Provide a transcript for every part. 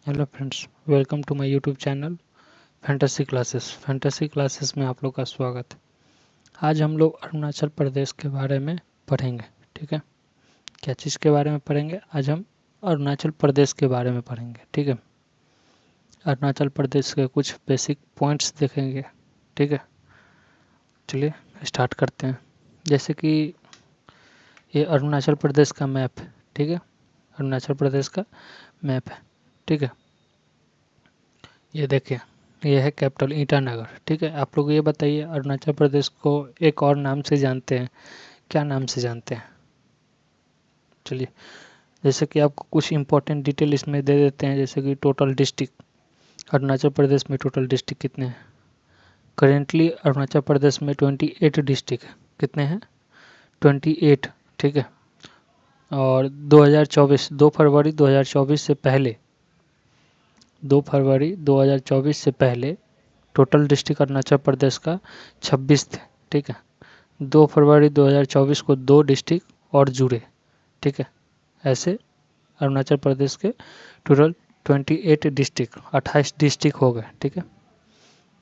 Hello friends, welcome to my YouTube channel fantasy classes में आप लोग का स्वागत है। आज हम लोग अरुणाचल प्रदेश के बारे में पढ़ेंगे। ठीक है, क्या चीज़ के बारे में पढ़ेंगे? आज हम अरुणाचल प्रदेश के बारे में पढ़ेंगे। ठीक है, अरुणाचल प्रदेश के कुछ बेसिक पॉइंट्स देखेंगे। ठीक है, चलिए स्टार्ट करते हैं। जैसे कि ये अरुणाचल प्रदेश का मैप है। ठीक है, अरुणाचल प्रदेश का मैप है। ठीक है, ये देखिए, ये है कैपिटल ईटानगर। ठीक है, आप लोग ये बताइए अरुणाचल प्रदेश को एक और नाम से जानते हैं, क्या नाम से जानते हैं? चलिए, जैसे कि आपको कुछ इंपॉर्टेंट डिटेल इसमें दे देते हैं। जैसे कि टोटल डिस्ट्रिक्ट, अरुणाचल प्रदेश में टोटल डिस्ट्रिक्ट कितने हैं? करेंटली अरुणाचल प्रदेश में 28 डिस्ट्रिक्ट है। कितने हैं? 28। ठीक है, और 2024 2 फरवरी 2024 से पहले 2 फरवरी 2024 से पहले टोटल डिस्ट्रिक्ट अरुणाचल प्रदेश का 26 थे। ठीक है, 2 फरवरी 2024 को 2 डिस्ट्रिक्ट और जुड़े। ठीक है, ऐसे अरुणाचल प्रदेश के टोटल 28 डिस्ट्रिक्ट 28 डिस्ट्रिक्ट हो गए। ठीक है,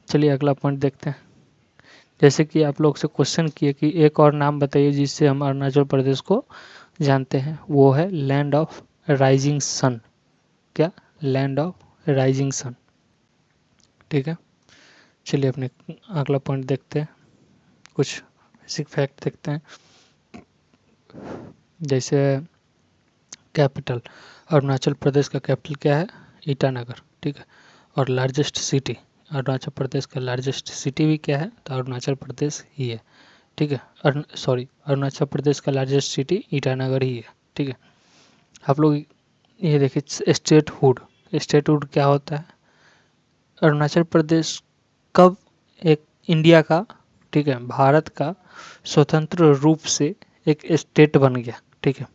चलिए अगला पॉइंट देखते हैं। जैसे कि आप लोग से क्वेश्चन किए कि एक और नाम बताइए जिससे हम अरुणाचल प्रदेश को जानते हैं, वो है लैंड ऑफ राइजिंग सन। क्या? Land of rising sun. ठीक है, चलिए अपने अगला पॉइंट देखते हैं। कुछ बेसिक फैक्ट देखते हैं। जैसे कैपिटल, अरुणाचल प्रदेश का कैपिटल क्या है? ईटानगर। ठीक है, और लार्जेस्ट सिटी, अरुणाचल प्रदेश का लार्जेस्ट सिटी भी क्या है? तो अरुणाचल प्रदेश ही है। ठीक है, अरुणाचल प्रदेश का लार्जेस्ट सिटी ईटानगर ही है। ठीक है, आप लोग ये देखिए स्टेटहुड। स्टेटहुड क्या होता है? अरुणाचल प्रदेश कब एक इंडिया का, ठीक है, भारत का स्वतंत्र रूप से एक स्टेट बन गया? ठीक है,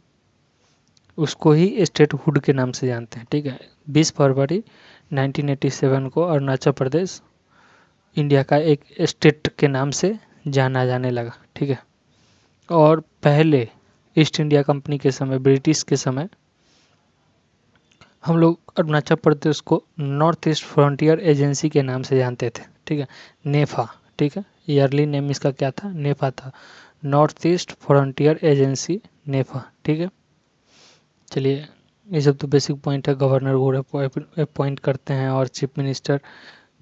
उसको ही स्टेटहुड के नाम से जानते हैं। ठीक है, 20 फरवरी 1987 को अरुणाचल प्रदेश इंडिया का एक स्टेट के नाम से जाना जाने लगा। ठीक है, और पहले ईस्ट इंडिया कंपनी के समय, ब्रिटिश के समय, हम लोग अरुणाचल प्रदेश को नॉर्थ ईस्ट फ्रंटियर एजेंसी के नाम से जानते थे। ठीक है, नेफा। ठीक है, ईयरली नेम इसका क्या था? नेफा था, नॉर्थ ईस्ट फ्रंटियर एजेंसी, नेफा। ठीक है, चलिए ये सब तो बेसिक पॉइंट है। गवर्नर को अपॉइंट करते हैं और chief minister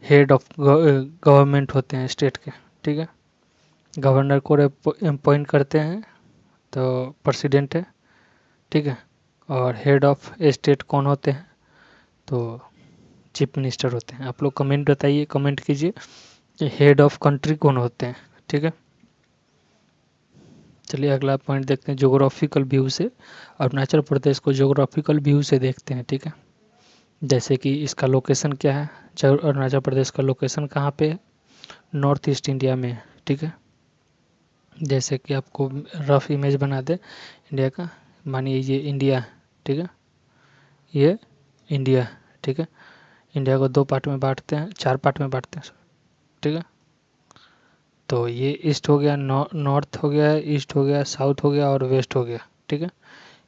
head of government होते हैं स्टेट के। ठीक है, गवर्नर को अपॉइंट करते हैं तो प्रेसिडेंट है। ठीक है, और हेड ऑफ स्टेट कौन होते हैं? तो चीफ मिनिस्टर होते हैं। आप लोग कमेंट बताइए, कमेंट कीजिए कि हेड ऑफ कंट्री कौन होते हैं। ठीक है, चलिए अगला पॉइंट देखते हैं। ज्योग्राफिकल व्यू से अरुणाचल प्रदेश को ज्योग्राफिकल व्यू से देखते हैं। ठीक है, जैसे कि इसका लोकेशन क्या है? अरुणाचल प्रदेश का लोकेशन कहाँ पे है? नॉर्थ ईस्ट इंडिया में है। ठीक है, जैसे कि आपको रफ इमेज बना दे इंडिया का, मानिए ये इंडिया है। ठीक है, ये इंडिया है। ठीक है, इंडिया को 2 पार्ट में बांटते हैं, 4 पार्ट में बांटते हैं। ठीक है, तो ये ईस्ट हो गया, नॉर्थ हो गया, ईस्ट हो गया, साउथ हो गया और वेस्ट हो गया। ठीक है,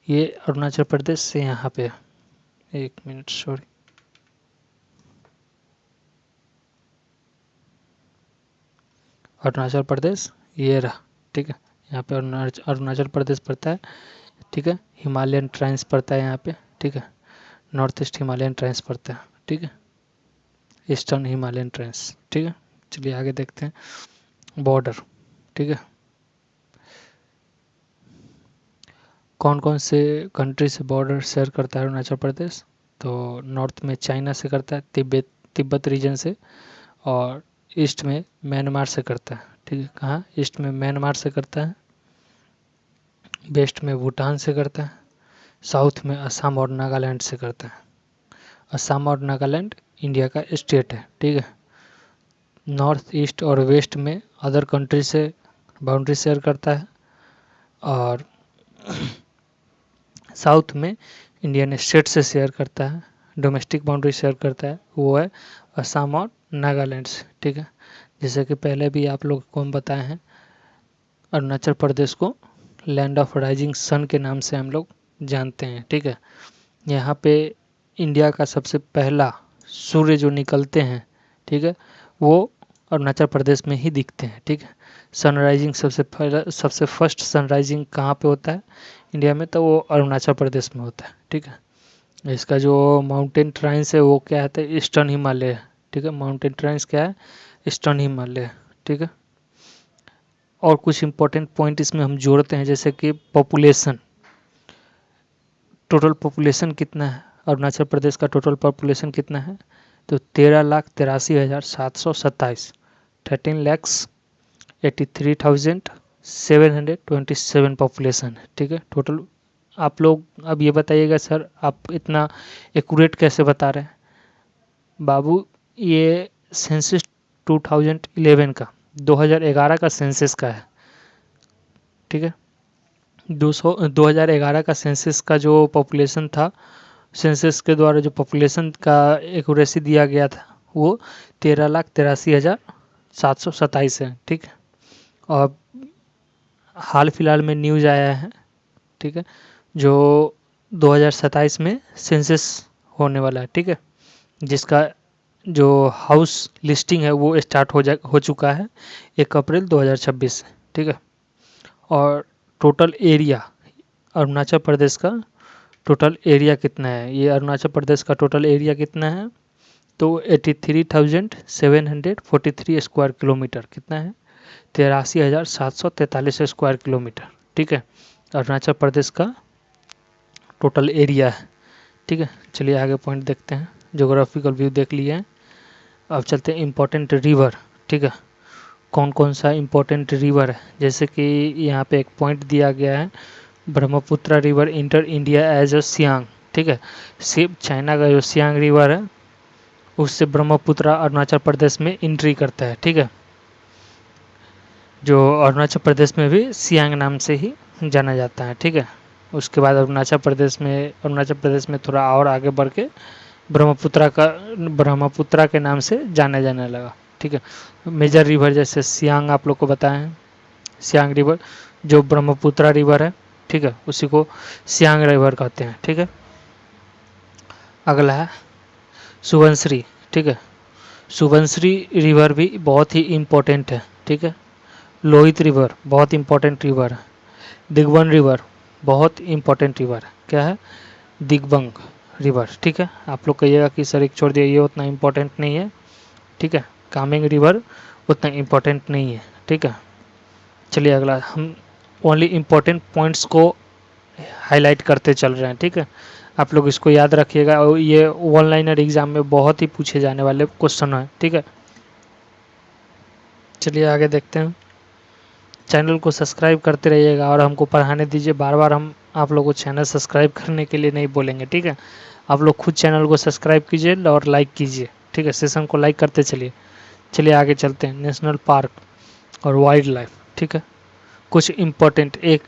ये अरुणाचल प्रदेश से यहाँ पे है। एक मिनट, सॉरी, अरुणाचल प्रदेश ये रहा। ठीक है, यहाँ पे अरुणाचल प्रदेश पड़ता है। ठीक है, हिमालयन ट्राइंस पड़ता है यहाँ पे। ठीक है, नॉर्थ ईस्ट हिमालयन ट्राइंस पड़ता है। ठीक है, ईस्टर्न हिमालयन ट्राइंस। ठीक है, चलिए आगे देखते हैं। बॉर्डर, ठीक है, कौन कौन से कंट्री से बॉर्डर शेयर करता है अरुणाचल प्रदेश? तो नॉर्थ में चाइना से करता है, तिब्बत रीजन से, और ईस्ट में म्यांमार से करता है। ठीक है, कहाँ? ईस्ट में म्यांमार से करता है, वेस्ट में भूटान से करता है, साउथ में असम और नागालैंड से करता है। असम और नागालैंड इंडिया का स्टेट है। ठीक है, नॉर्थ ईस्ट और वेस्ट में अदर कंट्री से बाउंड्री शेयर करता है, और साउथ में इंडियन स्टेट से शेयर करता है, डोमेस्टिक बाउंड्री शेयर करता है, वो है असम और नागालैंड से। ठीक है, जैसे कि पहले भी आप लोग को हम बताए हैं, अरुणाचल प्रदेश को लैंड ऑफ राइजिंग सन के नाम से हम लोग जानते हैं। ठीक है, यहाँ पे इंडिया का सबसे पहला सूर्य जो निकलते हैं, ठीक है, वो अरुणाचल प्रदेश में ही दिखते हैं, ठीक है। सनराइजिंग सबसे फर्स्ट सनराइजिंग कहाँ पे होता है इंडिया में, तो वो अरुणाचल प्रदेश में होता है, ठीक है। इसका जो माउंटेन ट्राइंस है वो क्या है, ईस्टर्न हिमालय, ठीक है। माउंटेन ट्राइंस क्या है, ईस्टर्न हिमालय, ठीक है। और कुछ इंपॉर्टेंट पॉइंट इसमें हम जोड़ते हैं, जैसे कि पॉपुलेशन, टोटल पॉपुलेशन कितना है अरुणाचल प्रदेश का, टोटल पॉपुलेशन कितना है, तो 13,83,727, 13,83,727 पॉपुलेशन है, ठीक है टोटल। आप लोग अब ये बताइएगा सर आप इतना एक्यूरेट कैसे बता रहे हैं। बाबू ये सेंसस 2011 का 2011 का सेंसस का है, ठीक है। 2011 का सेंसस का जो पॉपुलेशन था, सेंसस के द्वारा जो पॉपुलेशन का एक्यूरेसी दिया गया था वो 13,83,727 है, ठीक है। और हाल फिलहाल में न्यूज़ आया है, ठीक है, जो 2027 में सेंसस होने वाला है, ठीक है, जिसका जो हाउस लिस्टिंग है वो स्टार्ट हो चुका है 1 अप्रैल 2026 से, ठीक है। और टोटल एरिया अरुणाचल प्रदेश का टोटल एरिया कितना है, ये अरुणाचल प्रदेश का टोटल एरिया कितना है, तो 83,743 स्क्वायर किलोमीटर कितना है, 83,743 स्क्वायर किलोमीटर, ठीक है, अरुणाचल प्रदेश का टोटल एरिया है, ठीक है। चलिए आगे पॉइंट देखते हैं, ज्योग्राफिकल व्यू देख लिए हैं। अब चलते हैं इम्पोर्टेंट रिवर, ठीक है, कौन कौन सा इम्पोर्टेंट रिवर है, जैसे कि यहाँ पे एक पॉइंट दिया गया है, Brahmaputra river enter India as a Siang, ठीक है। सिर्फ चाइना का जो सियांग रिवर है उससे ब्रह्मपुत्र अरुणाचल प्रदेश में एंट्री करता है, ठीक है, जो अरुणाचल प्रदेश में भी सियांग नाम से ही जाना जाता है, ठीक है। उसके बाद अरुणाचल प्रदेश में थोड़ा और आगे बढ़ के ब्रह्मपुत्र के नाम से जाने लगा, ठीक है। मेजर रिवर जैसे सियांग आप लोग को बताएं, सियांग रिवर जो ब्रह्मपुत्र रिवर है, ठीक है, उसी को सियांग रिवर कहते हैं, ठीक है। अगला है सुबनसिरी, ठीक है, सुबनसिरी रिवर भी बहुत ही इम्पोर्टेंट है, ठीक है। लोहित रिवर बहुत इम्पोर्टेंट रिवर है। दिगबन रिवर बहुत इम्पोर्टेंट रिवर है, क्या है, दिगबंग रिवर, ठीक है। आप लोग कहिएगा कि सर एक छोड़ दिया, ये उतना इम्पोर्टेंट नहीं है, ठीक है। कामेंग रिवर उतना इम्पोर्टेंट नहीं है, ठीक है। चलिए अगला, हम ओनली इम्पोर्टेंट पॉइंट्स को हाईलाइट करते चल रहे हैं, ठीक है। आप लोग इसको याद रखिएगा, और ये वन लाइनर एग्जाम में बहुत ही पूछे जाने वाले क्वेश्चन है, ठीक है। चलिए आगे देखते हैं। चैनल को सब्सक्राइब करते रहिएगा और हमको पढ़ाने दीजिए, बार बार हम आप लोगों को चैनल सब्सक्राइब करने के लिए नहीं बोलेंगे, ठीक है। आप लोग खुद चैनल को सब्सक्राइब कीजिए और लाइक कीजिए, ठीक है, सेशन को लाइक करते चलिए। चलिए आगे चलते हैं, नेशनल पार्क और वाइल्ड लाइफ, ठीक है। कुछ एक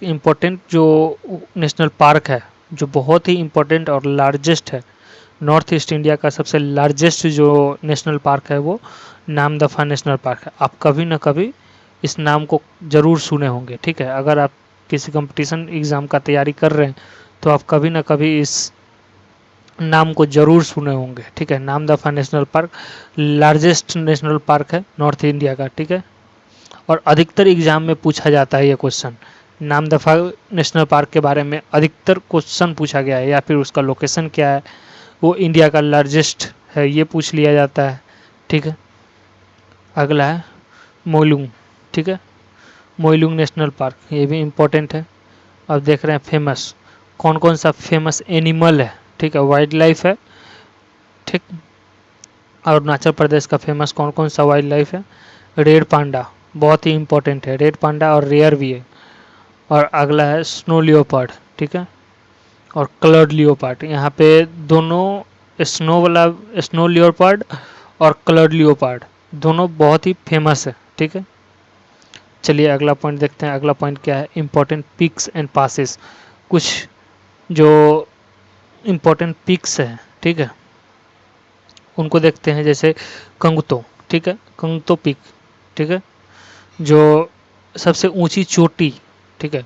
इम्पोर्टेंट जो नेशनल पार्क है जो बहुत ही इम्पोर्टेंट और लार्जेस्ट है, नॉर्थ ईस्ट इंडिया का सबसे लार्जेस्ट जो नेशनल पार्क है वो नामदफा नेशनल पार्क है। आप कभी ना कभी इस नाम को ज़रूर सुने होंगे, ठीक है। अगर आप किसी कंपटीशन एग्ज़ाम का तैयारी कर रहे हैं तो आप कभी ना कभी इस नाम को ज़रूर सुने होंगे, ठीक है। Namdapha national park largest national park है नॉर्थ इंडिया का, ठीक है। और अधिकतर एग्जाम में पूछा जाता है ये क्वेश्चन, नामदफा नेशनल पार्क के बारे में अधिकतर क्वेश्चन पूछा गया है, या फिर उसका लोकेशन क्या है, वो इंडिया का लार्जेस्ट है, ये पूछ लिया जाता है, ठीक है। अगला है मोइलुंग, ठीक है, मोइलुंग नेशनल पार्क, ये भी इम्पोर्टेंट है। अब देख रहे हैं फेमस, कौन कौन सा फेमस एनिमल है, ठीक है, वाइल्ड लाइफ है, ठीक। अरुणाचल प्रदेश का फेमस कौन कौन सा वाइल्ड लाइफ है, रेड पांडा बहुत ही इम्पोर्टेंट है, रेड पांडा और रेयर भी है। और अगला है स्नो लियोपार्ड, ठीक है, और कलर्ड लियोपार्ड। यहाँ पे दोनों स्नो लियोपार्ड और कलर्ड लियोपार्ड दोनों बहुत ही फेमस है, ठीक है। चलिए अगला पॉइंट देखते हैं। अगला पॉइंट क्या है, इम्पोर्टेंट पिक्स एंड पासेस। कुछ जो इम्पोर्टेंट पिक्स है, ठीक है, उनको देखते हैं, जैसे कंगतो, ठीक है, कंगतो पिक, ठीक है, जो सबसे ऊंची चोटी, ठीक है,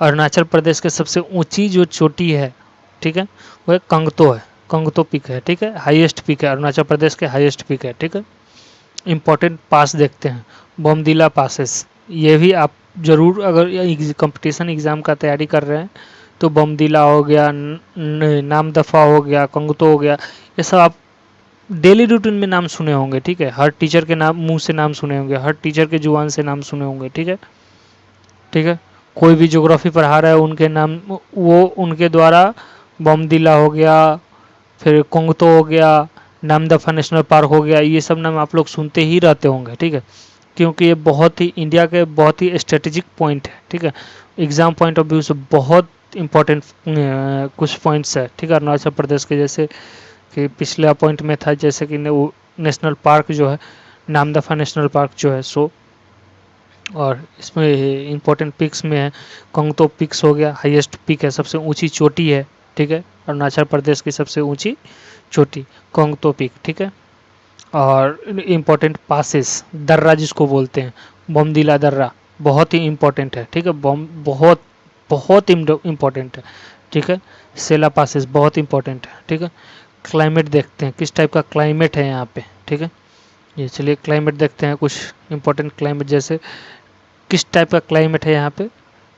अरुणाचल प्रदेश के सबसे ऊंची जो चोटी है, ठीक है, वह कंगतो है। कंगतो पीक है, ठीक है, हाईएस्ट पीक है, अरुणाचल प्रदेश के हाईएस्ट पीक है, ठीक है। इम्पोर्टेंट पास देखते हैं, बोमदीला पासेस, ये भी आप जरूर अगर कंपटीशन एग्ज़ाम का तैयारी कर रहे हैं तो बोमदीला हो गया, नामदफा हो गया, कंगतो हो गया, ये सब आप डेली रूटीन में नाम सुने होंगे, ठीक है। हर टीचर के नाम मुंह से नाम सुने होंगे, हर टीचर के जुबान से नाम सुने होंगे, ठीक है, ठीक है। कोई भी ज्योग्राफी पढ़ा रहा है उनके नाम, वो उनके द्वारा बोमदीला हो गया, फिर कोंगतो हो गया, नामदफा नेशनल पार्क हो गया, ये सब नाम आप लोग सुनते ही रहते होंगे, ठीक है, क्योंकि ये बहुत ही इंडिया के बहुत ही स्ट्रेटेजिक पॉइंट है, ठीक है। एग्जाम पॉइंट ऑफ व्यू से बहुत इंपॉर्टेंट कुछ पॉइंट्स है, ठीक है। अरुणाचल प्रदेश के जैसे कि पिछले पॉइंट में था, जैसे कि नेशनल पार्क जो है, नामदफा नेशनल पार्क जो है सो, और इसमें इम्पोर्टेंट पिक्स में है कोंगतो पिक्स हो गया, हाईएस्ट पिक है, सबसे ऊंची चोटी है, ठीक है, अरुणाचल प्रदेश की सबसे ऊंची चोटी कोंगतो पिक, ठीक है। और इम्पोर्टेंट पासेस, दर्रा जिसको बोलते हैं, बोमदीला दर्रा बहुत ही इम्पोर्टेंट है, ठीक है, बहुत बहुत इम्पोर्टेंट है, ठीक है। सेला पासेस बहुत इम्पोर्टेंट है, ठीक है। क्लाइमेट देखते हैं, किस टाइप का क्लाइमेट है यहाँ पे, ठीक है। ये चलिए क्लाइमेट देखते हैं, कुछ इम्पोर्टेंट क्लाइमेट, जैसे किस टाइप का क्लाइमेट है यहाँ पे,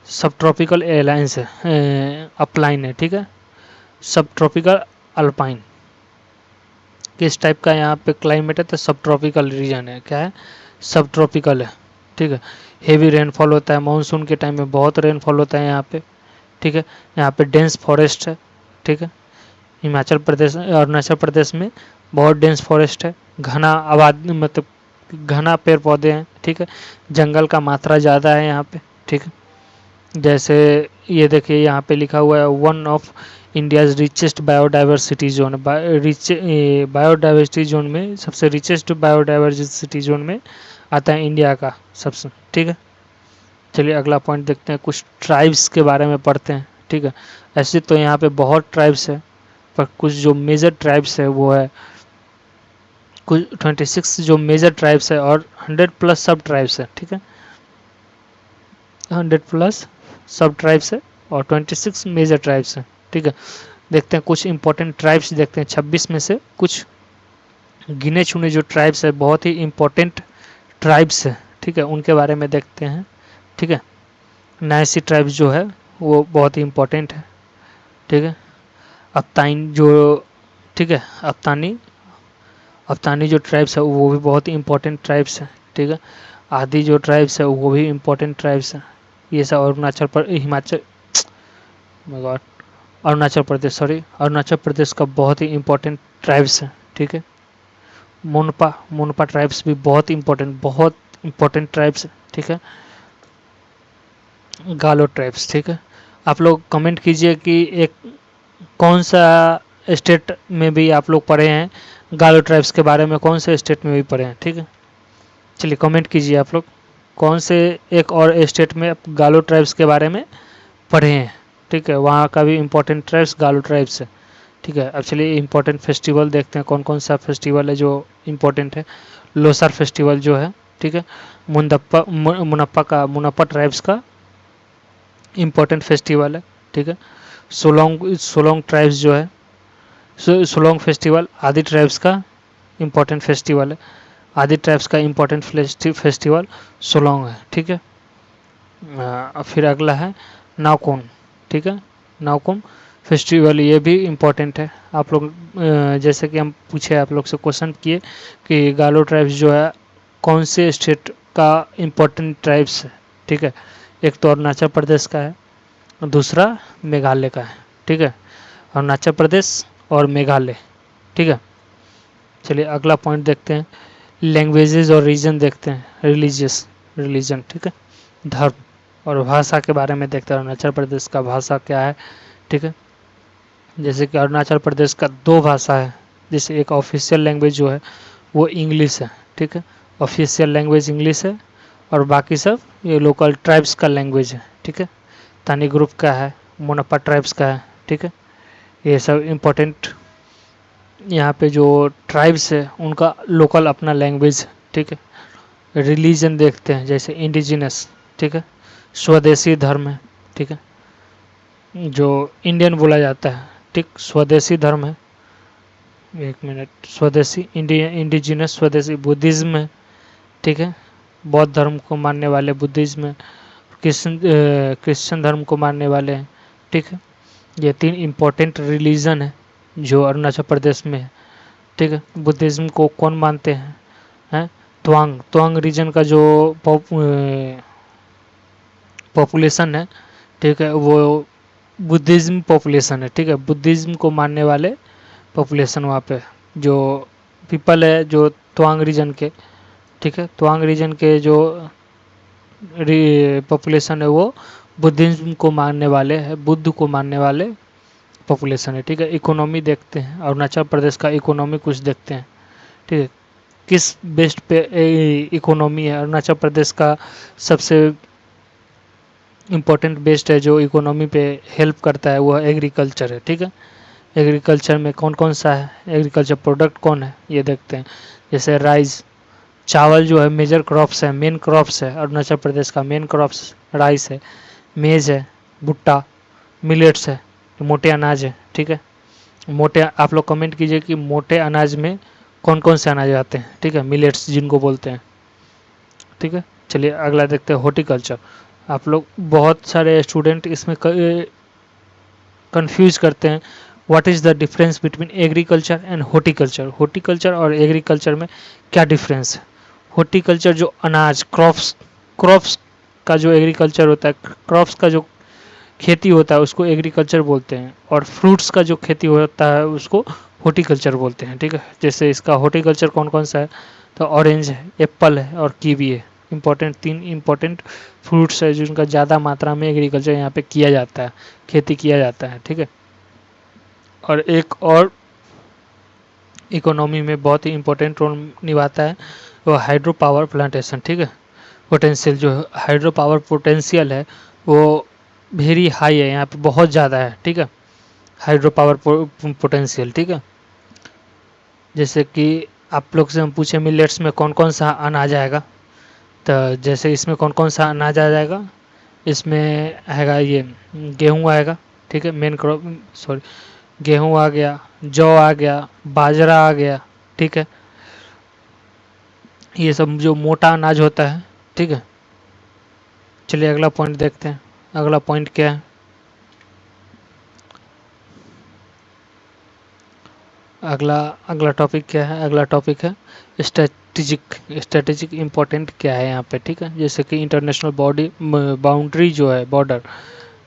सब ट्रॉपिकल एयरलाइंस है, अपलाइन है, ठीक है, सब ट्रॉपिकल अल्पाइन, किस टाइप का यहाँ पे क्लाइमेट है, तो सब ट्रॉपिकल रीजन है, क्या है, सब ट्रॉपिकल है, ठीक है। हेवी रेनफॉल होता है, मानसून के टाइम में बहुत रेनफॉल होता है यहाँ पे, ठीक है। यहाँ पे डेंस फॉरेस्ट है, ठीक है, हिमाचल प्रदेश अरुणाचल प्रदेश में बहुत डेंस फॉरेस्ट है, घना आबाद मतलब घना पेड़ पौधे हैं, ठीक है, जंगल का मात्रा ज़्यादा है यहाँ पे, ठीक है। जैसे ये देखिए यहाँ पे लिखा हुआ है one of India's richest biodiversity zone, biodiversity zone में सबसे रिचेस्ट बायोडाइवर्सिटी जोन में आता है इंडिया का सबसे, ठीक है। चलिए अगला पॉइंट देखते हैं, कुछ ट्राइब्स के बारे में पढ़ते हैं, ठीक है। ऐसे तो यहाँ पे बहुत ट्राइब्स है, पर कुछ जो मेजर ट्राइब्स है वो है कुछ 26 जो मेजर ट्राइब्स है और 100+ सब ट्राइब्स है, ठीक है, 100+ सब ट्राइब्स है और 26 मेजर ट्राइब्स है, ठीक है। देखते हैं कुछ इंपॉर्टेंट ट्राइब्स, देखते हैं 26 में से कुछ गिने चुने जो ट्राइब्स है, बहुत ही इंपॉर्टेंट ट्राइब्स है, ठीक है, उनके बारे में देखते हैं, ठीक है। नायसी ट्राइब्स जो है वो बहुत ही इंपॉर्टेंट है, ठीक है। अफ्ताइन जो, ठीक है, अफ्तानी जो ट्राइब्स है वो भी बहुत ही इंपॉर्टेंट ट्राइब्स है, ठीक है। आदि जो ट्राइब्स है वो भी इंपॉर्टेंट ट्राइब्स है। ये सब अरुणाचल प्रदेश का बहुत ही इंपॉर्टेंट ट्राइब्स है, ठीक है। मोनपा ट्राइब्स भी बहुत इंपॉर्टेंट ट्राइब्स है, ठीक है। गालो ट्राइब्स, ठीक है। आप लोग कमेंट कीजिए कि एक कौन सा स्टेट में भी आप लोग पढ़े हैं, गालो ट्राइब्स के बारे में कौन से स्टेट में भी पढ़े हैं, ठीक है। चलिए कमेंट कीजिए आप लोग कौन से एक और स्टेट में आप गालो ट्राइब्स के बारे में पढ़े हैं, ठीक है, वहाँ का भी इम्पोर्टेंट ट्राइब्स गालो ट्राइब्स है, ठीक है। अब चलिए इम्पोर्टेंट फेस्टिवल देखते हैं, कौन कौन सा फेस्टिवल है जो इम्पोर्टेंट है। लोसार फेस्टिवल जो है, ठीक है, मुनप्पा ट्राइब्स का इम्पोर्टेंट फेस्टिवल है, ठीक है। सोलोंग ट्राइब्स जो है, सोलोंग फेस्टिवल आदि ट्राइब्स का इम्पोर्टेंट फेस्टिवल है, आदि ट्राइब्स का इम्पोर्टेंट फेस्टिवल सोलोंग है, ठीक है। फिर अगला है नाओकोन, ठीक है, नाओकोन फेस्टिवल, ये भी इम्पोर्टेंट है। आप लोग जैसे कि हम पूछे, आप लोग से क्वेश्चन किए कि गालो ट्राइब्स जो है कौन से स्टेट का इम्पोर्टेंट ट्राइब्स है, ठीक है। एक तो अरुणाचल प्रदेश का है, दूसरा मेघालय का है, ठीक है, अरुणाचल प्रदेश और मेघालय, ठीक है। चलिए अगला पॉइंट देखते हैं, लैंग्वेजेस और रीजन देखते हैं, रिलीजन, ठीक है, धर्म और भाषा के बारे में देखते हैं, अरुणाचल प्रदेश का भाषा क्या है, ठीक है। जैसे कि अरुणाचल प्रदेश का 2 भाषा है, जैसे एक ऑफिशियल लैंग्वेज जो है वो इंग्लिश है, ठीक है, ऑफिशियल लैंग्वेज इंग्लिश है, और बाकी सब ये लोकल ट्राइब्स का लैंग्वेज है, ठीक है। तानी ग्रुप का है, मोनप्पा ट्राइब्स का है, ठीक है। ये सब इम्पोर्टेंट यहाँ पे जो ट्राइब्स है उनका लोकल अपना लैंग्वेज है, ठीक है। रिलीजन देखते हैं, जैसे इंडिजिनस, ठीक है, स्वदेशी धर्म है, ठीक है, जो इंडियन बोला जाता है, ठीक, स्वदेशी धर्म है, एक मिनट, स्वदेशी इंडिजिनस स्वदेशी बुद्धिज्म है, ठीक है, बौद्ध धर्म को मानने वाले बुद्धिज्म है, क्रिश्चियन धर्म को मानने वाले हैं, ठीक है। ये 3 इम्पोर्टेंट रिलीजन है जो अरुणाचल प्रदेश में है, ठीक है। बुद्धिज्म को कौन मानते हैं? त्वांग रीजन का जो पॉपुलेशन है, ठीक है, वो बुद्धिज्म पॉपुलेशन है, ठीक है। बुद्धिज्म को मानने वाले पॉपुलेशन वहाँ पे जो पीपल है जो त्वांग रीजन के, ठीक है, त्वांग रीजन के जो पॉपुलेशन है वो बुद्धिज्म को मानने वाले है, बुद्ध को मानने वाले पॉपुलेशन है, ठीक है। इकोनॉमी देखते हैं, अरुणाचल प्रदेश का इकोनॉमी कुछ देखते हैं, ठीक है। किस बेस्ड पे इकोनॉमी है अरुणाचल प्रदेश का? सबसे इम्पोर्टेंट बेस्ड है जो इकोनॉमी पे हेल्प करता है वो एग्रीकल्चर है, ठीक है। एग्रीकल्चर में कौन कौन सा है, एग्रीकल्चर प्रोडक्ट कौन है ये देखते हैं। जैसे राइस, चावल जो है मेजर क्रॉप्स है, मेन क्रॉप्स है अरुणाचल प्रदेश का, मेन क्रॉप्स राइस है, मेज है, भुट्टा, मिलेट्स है, मोटे अनाज है, ठीक है। मोटे, आप लोग कमेंट कीजिए कि मोटे अनाज में कौन कौन से अनाज आते हैं, ठीक है, मिलेट्स जिनको बोलते हैं, ठीक है। चलिए अगला देखते हैं, हॉर्टिकल्चर। आप लोग बहुत सारे स्टूडेंट इसमें कंफ्यूज करते हैं, what is the difference between agriculture and horticulture. Horticulture और एग्रीकल्चर में क्या डिफरेंस है? हॉर्टिकल्चर जो अनाज, क्रॉप्स का जो एग्रीकल्चर होता है, क्रॉप्स का जो खेती होता है उसको एग्रीकल्चर बोलते हैं, और फ्रूट्स का जो खेती होता है उसको हॉर्टिकल्चर बोलते हैं, ठीक है। जैसे इसका हॉर्टिकल्चर कौन कौन सा है, तो ऑरेंज है, एप्पल है और कीवी है। तीन इम्पोर्टेंट फ्रूट्स है जिनका ज़्यादा मात्रा में एग्रीकल्चर यहाँ पे किया जाता है, खेती किया जाता है, ठीक है। और एक और इकोनॉमी में बहुत ही इम्पोर्टेंट रोल निभाता है वो हाइड्रो पावर प्लांटेशन, ठीक है। पोटेंशियल जो हाइड्रो पावर पोटेंशियल है वो वेरी हाई है, यहाँ पे बहुत ज़्यादा है, ठीक है, हाइड्रो पावर पोटेंशियल, ठीक है। जैसे कि आप लोग से हम पूछे मिलेट्स में कौन कौन सा अनाज आएगा, तो जैसे इसमें कौन कौन सा अनाज आ जाएगा, इसमें आएगा ये गेहूँ आएगा, ठीक है, मेन क्रॉप, सॉरी, गेहूँ आ गया, जौ आ गया, बाजरा आ गया, ठीक है, ये सब जो मोटा अनाज होता है, ठीक है। चलिए अगला पॉइंट देखते हैं, अगला पॉइंट क्या है। अगला टॉपिक क्या है? अगला टॉपिक है स्ट्रेटेजिक इम्पोर्टेंट क्या है यहाँ पे, ठीक है। जैसे कि इंटरनेशनल बाउंड्री जो है, बॉर्डर,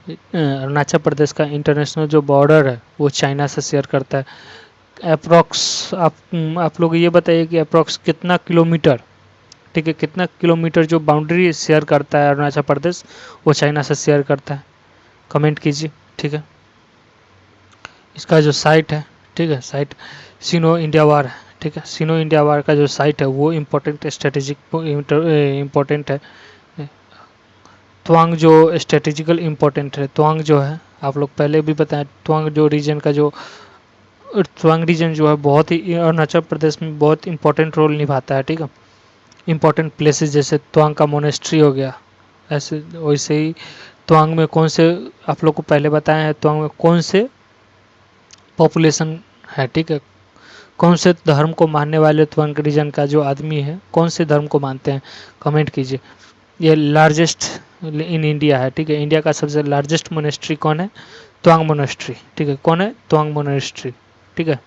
अरुणाचल प्रदेश का इंटरनेशनल जो बॉर्डर है वो चाइना से शेयर करता है। अप्रॉक्स आप लोग ये बताइए कि अप्रॉक्स कितना किलोमीटर, ठीक है, कितना किलोमीटर जो बाउंड्री शेयर करता है अरुणाचल प्रदेश वो चाइना से शेयर करता है, कमेंट कीजिए, ठीक है। इसका जो साइट है, ठीक है, साइट सिनो इंडिया वार है, ठीक है। सिनो इंडिया वार का जो साइट है वो इम्पोर्टेंट स्ट्रेटेजिक इम्पोर्टेंट है। त्वांग जो स्ट्रेटेजिकल इम्पोर्टेंट है, त्वांग जो है आप लोग पहले भी बताएं, त्वांग जो रीजन का जो त्वांग रीजन जो है बहुत ही अरुणाचल प्रदेश में बहुत इंपॉर्टेंट रोल निभाता है, ठीक है। इंपॉर्टेंट प्लेसेस जैसे त्वांग का मोनेस्ट्री हो गया, ऐसे वैसे ही त्वांग में कौन से, आप लोग को पहले बताया है त्वांग में कौन से पॉपुलेशन है, ठीक है, कौन से धर्म को मानने वाले त्वांग रीजन का जो आदमी है कौन से धर्म को मानते हैं, कमेंट कीजिए। ये लार्जेस्ट इन इंडिया है, ठीक है, इंडिया का सबसे लार्जेस्ट मोनेस्ट्री कौन है? त्वांग मोनेस्ट्री, ठीक है, कौन है? त्वांग मोनेस्ट्री, ठीक है।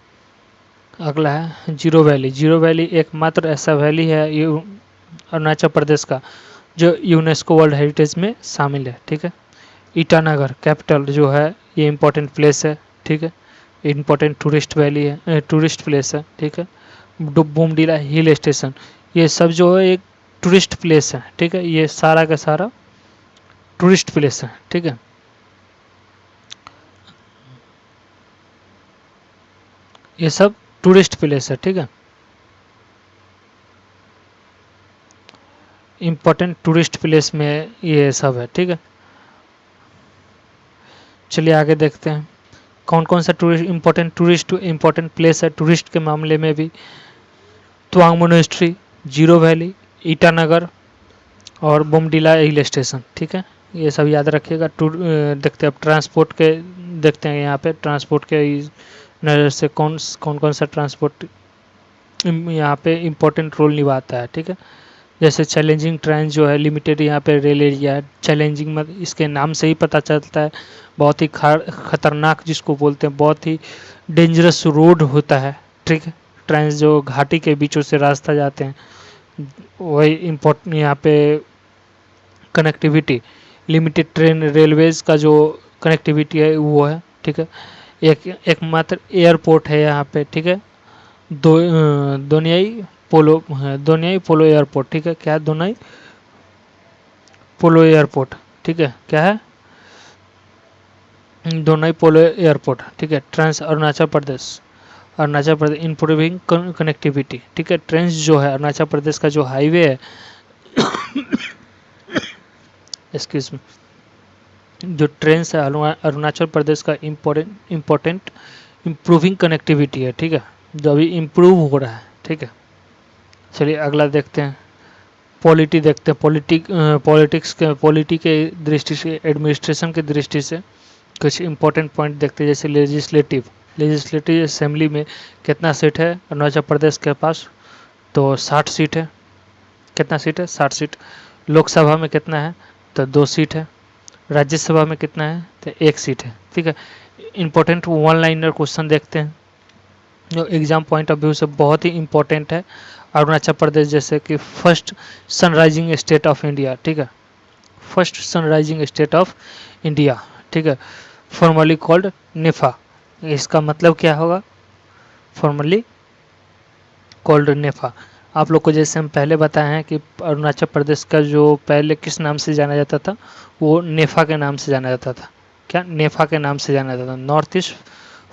अगला है जीरो वैली। जीरो वैली एकमात्र ऐसा वैली है अरुणाचल प्रदेश का जो यूनेस्को वर्ल्ड हेरिटेज में शामिल है, ठीक है। ईटानगर कैपिटल जो है ये इम्पोर्टेंट प्लेस है, ठीक है, इम्पोर्टेंट टूरिस्ट वैली है, टूरिस्ट प्लेस है, ठीक है। बोमडीला हिल स्टेशन, ये सब जो है एक टूरिस्ट प्लेस है, ठीक है, ये सारा का सारा टूरिस्ट प्लेस है, ठीक है। ये सब टूरिस्ट प्लेस है, ठीक है, इम्पोर्टेंट टूरिस्ट प्लेस में ये सब है, ठीक है। चलिए आगे देखते हैं कौन कौन सा टूरिस्ट इम्पोर्टेंट प्लेस है टूरिस्ट के मामले में भी। Tawang monastery, zero valley, Itanagar और बोमडीला हिल स्टेशन, ठीक है, ये सब याद रखिएगा। देखते हैं अब ट्रांसपोर्ट के देखते हैं, यहाँ पे ट्रांसपोर्ट के नज़र से कौन कौन सा ट्रांसपोर्ट यहाँ पे इम्पोर्टेंट रोल निभाता है, ठीक है। जैसे चैलेंजिंग ट्रेंच जो है, लिमिटेड यहाँ पे रेल एरिया है। चैलेंजिंग मत इसके नाम से ही पता चलता है, बहुत ही खतरनाक जिसको बोलते हैं, बहुत ही डेंजरस रोड होता है, ठीक है। ट्रेंच जो घाटी के बीचों से रास्ता जाते हैं, वही इम्पोर्टेंट यहाँ पे कनेक्टिविटी, लिमिटेड ट्रेन रेलवेज का जो कनेक्टिविटी है वो है, ठीक है। एकमात्र एयरपोर्ट है यहाँ पे, ठीक है, दोनियाई पोलो एयरपोर्ट, ठीक है। क्या है? दोनियाई पोलो एयरपोर्ट, ठीक है। क्या है? दोनियाई पोलो एयरपोर्ट, ठीक है। Trans Arunachal Pradesh improving connectivity, ठीक है। ट्रेंस जो है अरुणाचल प्रदेश का जो हाईवे है एक्सक्यूज मी, जो ट्रेन है अरुणाचल प्रदेश का इम्पोर्टेंट इम्प्रूविंग कनेक्टिविटी है, ठीक है, जो अभी इम्प्रूव हो रहा है, ठीक है। चलिए अगला देखते हैं, पॉलिटी देखते हैं। पॉलिटी के दृष्टि से, एडमिनिस्ट्रेशन की दृष्टि से कुछ इंपॉर्टेंट पॉइंट देखते हैं। जैसे लेजिस्लेटिव असेंबली में कितना सीट है अरुणाचल प्रदेश के पास? तो 60 सीट है। कितना सीट है? 60 सीट। लोकसभा में कितना है? तो 2 सीट है। राज्यसभा में कितना है? तो 1 सीट है, ठीक है। इंपॉर्टेंट वन लाइनर क्वेश्चन देखते हैं जो एग्जाम पॉइंट ऑफ व्यू से बहुत ही इंपॉर्टेंट है। अरुणाचल प्रदेश जैसे कि first sunrising state of India, ठीक है, first sunrising state of India, ठीक है, फॉर्मली कॉल्ड नेफा। इसका मतलब क्या होगा? फॉर्मली कॉल्ड नेफा। आप लोग को जैसे हम पहले बताए हैं कि अरुणाचल प्रदेश का जो पहले किस नाम से जाना जाता था, वो नेफा के नाम से जाना जाता था। क्या? नेफा के नाम से जाना जाता था, नॉर्थ ईस्ट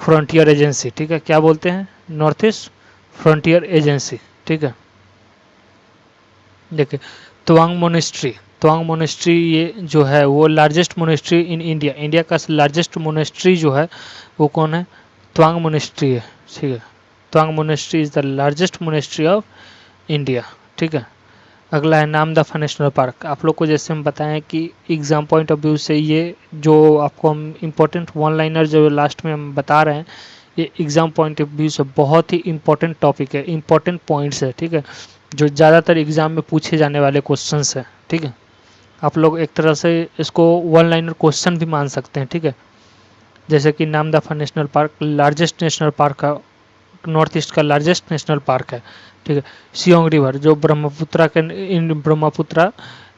फ्रंटियर एजेंसी, ठीक है। क्या बोलते हैं? नॉर्थ ईस्ट फ्रंटियर एजेंसी, ठीक है। देखिए तवांग मोनेस्ट्री ये जो है वो largest monastery in India, India का लार्जेस्ट मोनेस्ट्री जो है वो कौन है? तवांग मोनेस्ट्री है, ठीक है। Tawang monastery is the largest monastery of India, ठीक है। अगला है नामदफा नेशनल पार्क। आप लोग को जैसे हम बताएं कि एग्जाम पॉइंट ऑफ व्यू से ये जो आपको हम इम्पोर्टेंट वन लाइनर जो लास्ट में हम बता रहे हैं, ये एग्जाम पॉइंट ऑफ व्यू से बहुत ही इम्पोर्टेंट टॉपिक है, इम्पोर्टेंट पॉइंट्स है, ठीक है, जो ज़्यादातर एग्जाम में पूछे जाने वाले क्वेश्चंस है, ठीक है। आप लोग एक तरह से इसको वन लाइनर क्वेश्चन भी मान सकते हैं, ठीक है। जैसे कि Namdapha national park largest national park है, नॉर्थ ईस्ट का लार्जेस्ट नेशनल पार्क है, ठीक है। सियोंग रिवर जो ब्रह्मपुत्रा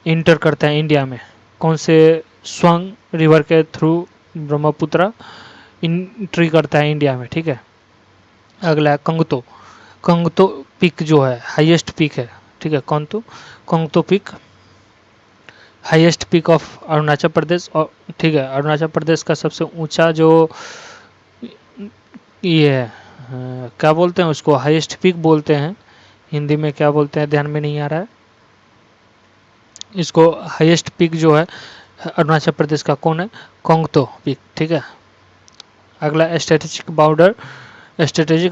इंटर करता है इंडिया में, कौन से स्वांग रिवर के थ्रू ब्रह्मपुत्रा इंट्री करता है इंडिया में, ठीक है। अगला है कंगतो पीक जो है हाईएस्ट पीक है, ठीक है। Kangto peak highest peak of Arunachal Pradesh, और ठीक है, अरुणाचल प्रदेश का सबसे ऊंचा जो ये है, क्या बोलते हैं उसको? हाईएस्ट पीक बोलते हैं, हिंदी में क्या बोलते हैं ध्यान में नहीं आ रहा है। इसको हाईएस्ट पीक जो है अरुणाचल प्रदेश का कौन है? कंगतो पीक, ठीक है। अगला strategic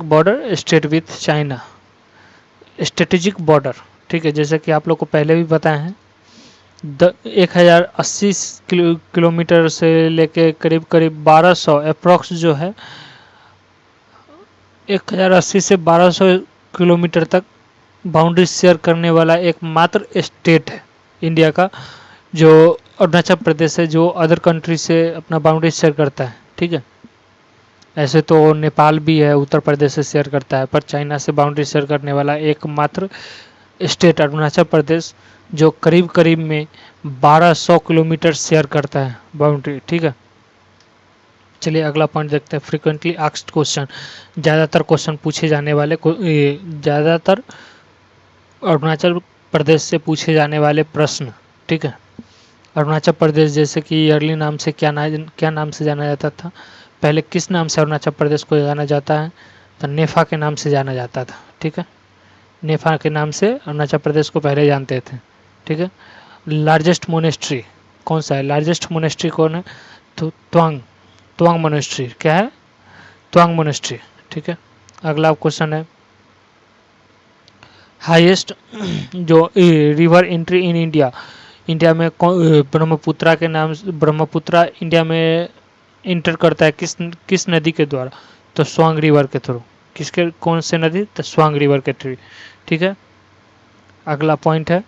border state with China, strategic border, ठीक है। जैसे कि आप लोग को पहले भी बताए हैं, 1080 किलोमीटर से लेके करीब 1200 अप्रॉक्स जो है 1080 से 1200 किलोमीटर तक बाउंड्री शेयर करने वाला एकमात्र स्टेट है इंडिया का, जो अरुणाचल प्रदेश है, जो अदर कंट्री से अपना बाउंड्री शेयर करता है, ठीक है। ऐसे तो नेपाल भी है, उत्तर प्रदेश से शेयर करता है, पर चाइना से बाउंड्री शेयर करने वाला एकमात्र स्टेट अरुणाचल प्रदेश, जो करीब करीब में 1200 किलोमीटर शेयर करता है बाउंड्री, ठीक है। चलिए अगला पॉइंट देखते हैं, फ्रीक्वेंटली आस्क्ड क्वेश्चन, ज़्यादातर क्वेश्चन पूछे जाने वाले, ज़्यादातर अरुणाचल प्रदेश से पूछे जाने वाले प्रश्न, ठीक है। अरुणाचल प्रदेश जैसे कि अर्ली नाम से क्या नाम से जाना जाता था? पहले किस नाम से अरुणाचल प्रदेश को जाना जाता है? तो नेफा के नाम से जाना जाता था, ठीक है। नेफा के नाम से अरुणाचल प्रदेश को पहले जानते थे, ठीक है। लार्जेस्ट मोनेस्ट्री कौन सा है? लार्जेस्ट मोनेस्ट्री कौन है? तो त्वांग मोनेस्ट्री। क्या है? त्वांग मोनेस्ट्री, ठीक है। अगला क्वेश्चन है, हाईएस्ट जो रिवर एंट्री इन इंडिया में ब्रह्मपुत्रा के नाम, ब्रह्मपुत्रा इंडिया में इंटर करता है किस नदी के द्वारा? तो स्वांग रिवर के थ्रू। किसके, कौन से नदी, तो स्वांग रिवर के थ्रू, ठीक है। अगला पॉइंट है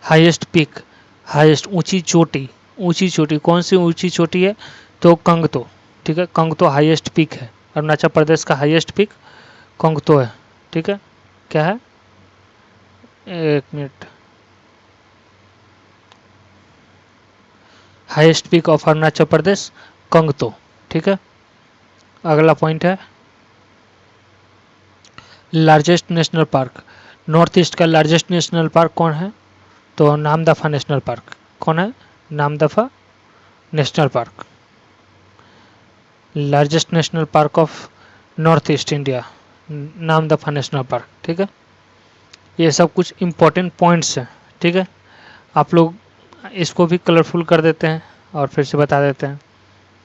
हाईएस्ट पीक, हाईएस्ट ऊंची चोटी, ऊंची चोटी कौन सी ऊंची चोटी है, तो कंगतो, ठीक है। कंगतो हाईएस्ट पीक है, अरुणाचल प्रदेश का हाईएस्ट पीक कंगतो है, ठीक है। क्या है, एक minute, highest peak of Arunachal Pradesh Kangto, ठीक है। अगला पॉइंट है largest national park, north east का लार्जेस्ट नेशनल पार्क कौन है, तो नामदफा नेशनल पार्क। कौन है, Namdapha national park, largest national park of north east India, Namdapha national park, ठीक है। ये सब कुछ इम्पोर्टेंट पॉइंट्स हैं, ठीक है। आप लोग इसको भी कलरफुल कर देते हैं और फिर से बता देते हैं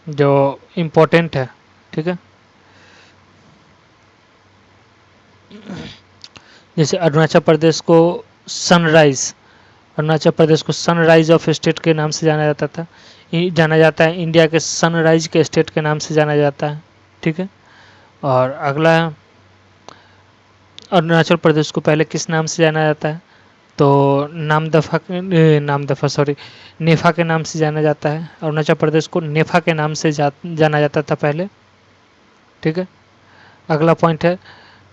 जो इम्पोर्टेंट है, ठीक है। जैसे अरुणाचल प्रदेश को सनराइज, अरुणाचल प्रदेश को सनराइज ऑफ स्टेट के नाम से जाना जाता था, जाना जाता है, इंडिया के सनराइज के स्टेट के नाम से जाना जाता है, ठीक है। और अगला है अरुणाचल प्रदेश को पहले किस नाम से जाना जाता है, तो नामदफा सॉरी नेफा के नाम से जाना जाता है। अरुणाचल प्रदेश को नेफा के नाम से जाना जाता था पहले, ठीक है। अगला पॉइंट है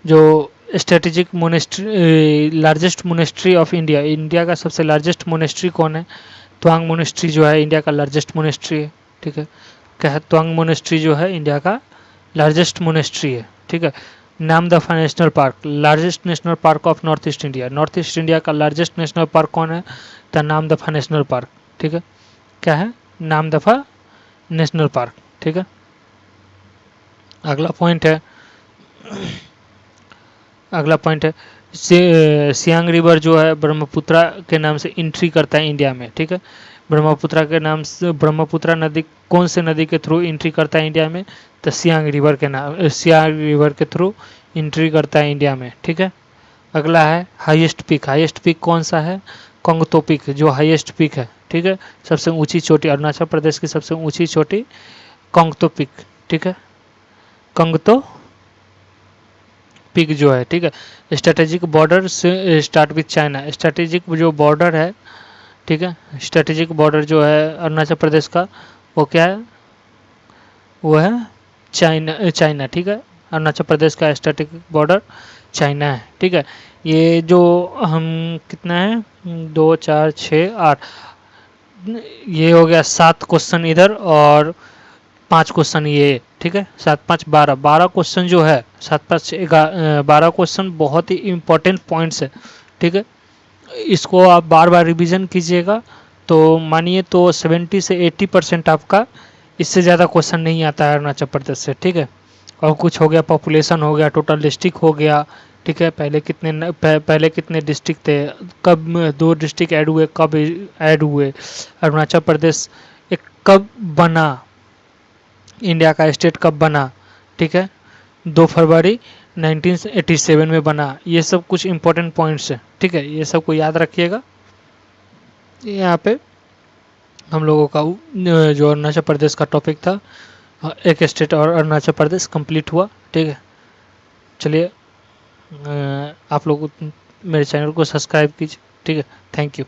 जो strategic monastery, largest monastery of India, India का सबसे लार्जेस्ट मोनेस्ट्री कौन है, त्वांग मोनेस्ट्री जो है इंडिया का लार्जेस्ट मोनेस्ट्री है, ठीक है। क्या है, त्वांग मोनेस्ट्री जो है इंडिया का लार्जेस्ट मोनेस्ट्री है, ठीक है। Namdapha national park, largest national park of north east India, north east India का लार्जेस्ट नेशनल पार्क कौन है, तो नामदफा नेशनल पार्क, ठीक है। क्या है, नामदफा नेशनल पार्क, ठीक है। अगला पॉइंट है सियांग रिवर जो है ब्रह्मपुत्रा के नाम से एंट्री करता है इंडिया में, ठीक है। ब्रह्मपुत्रा के नाम से, ब्रह्मपुत्रा नदी कौन से नदी के थ्रू एंट्री करता है इंडिया में, तो सियांग रिवर के नाम, सियांग रिवर के थ्रू एंट्री करता है इंडिया में, ठीक है। अगला है हाईएस्ट पीक, हाईएस्ट पीक कौन सा है, कंगतो पीक जो हाईएस्ट पीक है, ठीक है। सबसे ऊंची चोटी, अरुणाचल प्रदेश की सबसे ऊंची चोटी कंगतो पीक, ठीक है। कंगतो पीक जो है, ठीक है। स्ट्रेटेजिक बॉर्डर से स्टार्ट विथ चाइना, स्ट्रेटेजिक जो बॉर्डर है, ठीक है, स्ट्रेटेजिक बॉर्डर जो है अरुणाचल प्रदेश का वो क्या है, वो है चाइना, ठीक है। अरुणाचल प्रदेश का स्ट्रेटेजिक बॉर्डर चाइना है, ठीक है। ये जो हम कितना है, 2 4 6 8, ये हो गया 7 क्वेश्चन इधर और 5 क्वेश्चन ये, ठीक है। 7 5 12, 12 क्वेश्चन जो है, 7 5 12 क्वेश्चन बहुत ही इम्पोर्टेंट पॉइंट्स है, ठीक है। इसको आप बार बार रिवीजन कीजिएगा तो मानिए तो 70 से 80% आपका, इससे ज़्यादा क्वेश्चन नहीं आता है अरुणाचल प्रदेश से, ठीक है। और कुछ हो गया, पॉपुलेशन हो गया, टोटल डिस्ट्रिक्ट हो गया, ठीक है। पहले कितने डिस्ट्रिक्ट थे, कब 2 डिस्ट्रिक्ट ऐड हुए, कब ऐड हुए, अरुणाचल प्रदेश एक कब बना, इंडिया का स्टेट कब बना, ठीक है, 2 फरवरी 1987 में बना। ये सब कुछ इंपॉर्टेंट पॉइंट्स है, ठीक है। ये सब को याद रखिएगा। यहाँ पे हम लोगों का जो अरुणाचल प्रदेश का टॉपिक था, एक स्टेट और अरुणाचल प्रदेश कंप्लीट हुआ, ठीक है। चलिए आप लोग मेरे चैनल को सब्सक्राइब कीजिए, ठीक है। Thank you.